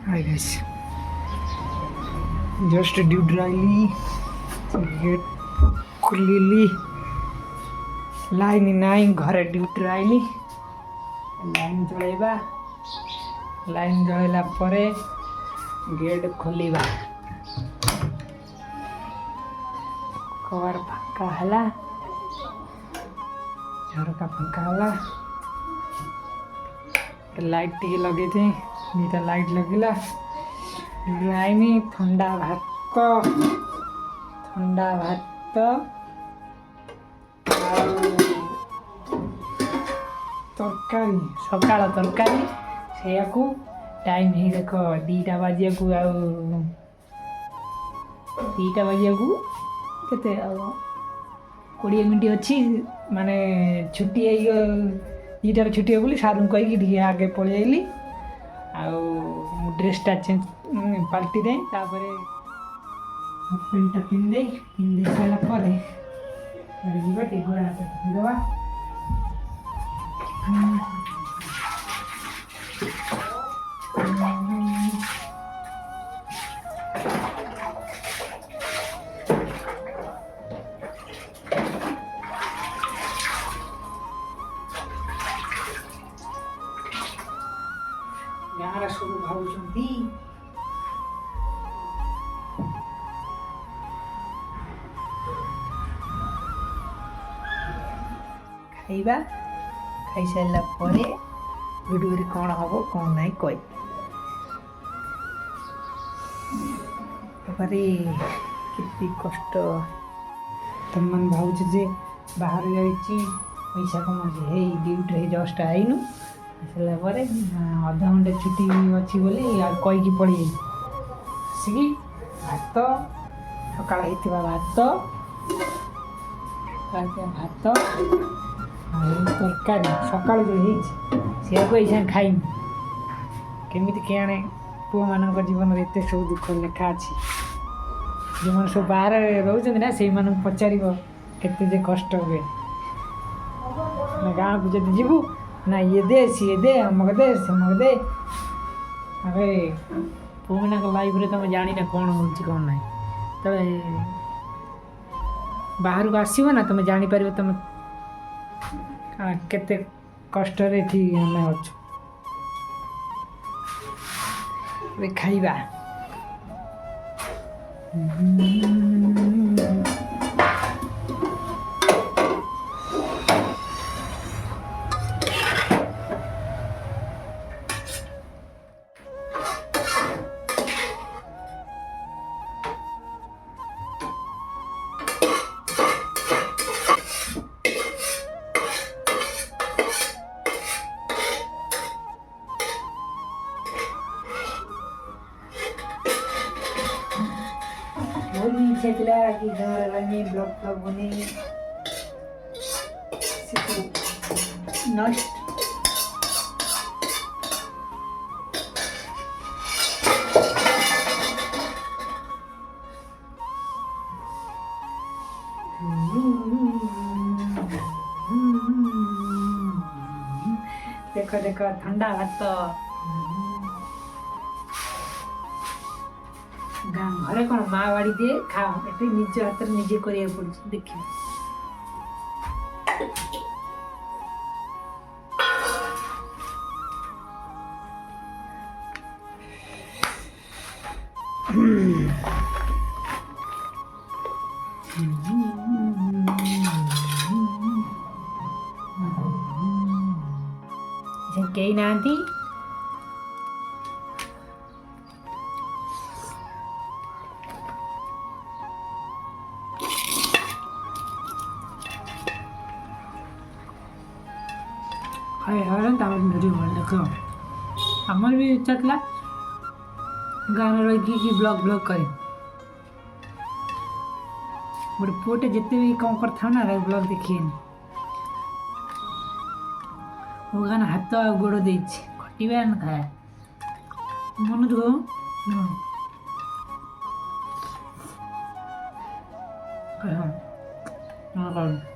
hi guys, just duty आइली, gate खोलिली, line नाई घरे ड्यूटी आइली, लाइन जळाइबा, लाइन जळाइला परे गेट खोलिबा, कवर फांका हला, झरका फांका हला, लाइट टी लगे थे, दुटा लाइट लगिला, आईनी ठंडा भात तरकारी सकाळ तरकारी से टाइम ही देख 2टा बाजिया को केते 20 मिनट अच्छी माने छुट्टी 2टार छुट्टी बोली सारू कहीकि आगे पलि आइली ड्रेसटा चेंज पाल्टी दे तापरे पेंटा पिंधे सारा पर गोड़ा हाथ धोवा गाँव सब भावुंट खाइबा खाई सारा वीडियो कौन हम कौन ना कह केते कष्ट तुम मन भावुच जे बाहर जाइए पैसा कमाचे हे ड्यूटी जस्ट आईनु सारापर अध घंटे छुट्टी अच्छी बोली कहीकि पड़ी आसिकी भात सकाल होता भात भात तरकारी सकाल जो सी खाइम केमी केणे पुआ मान जीवन में एत सब दुख लेखा अच्छी जो मैंने सब बाहर रोच ना से पचार के कष्ट हुए गाँव को जब जीवु ना ये दे सी दे अमक दे समक दे अरे पुआ मान लाइफ रे तुम जानी ना कौन हो कौन ना तो बाहर को आसो ना तुम जापर तुम केते कष्ट रे थी हमें अच्छु खाइबा इच्छा थिला कि गाँव ब्लग बने नष्ट देख देख ठंडा भात घरे कौन माँ बाड़ी दिए खाओ ये निज हाथ निजे करा पड़े देख कई ना वीडियो भल देख आमर भी इच्छा था गाँव रही ब्लॉग करे गोटे पुटे जिते भी कम कर ना ब्लॉग देखिए वो गाना हाथ आ गोड़ दे खटिबा ना खाए मन दुख हाँ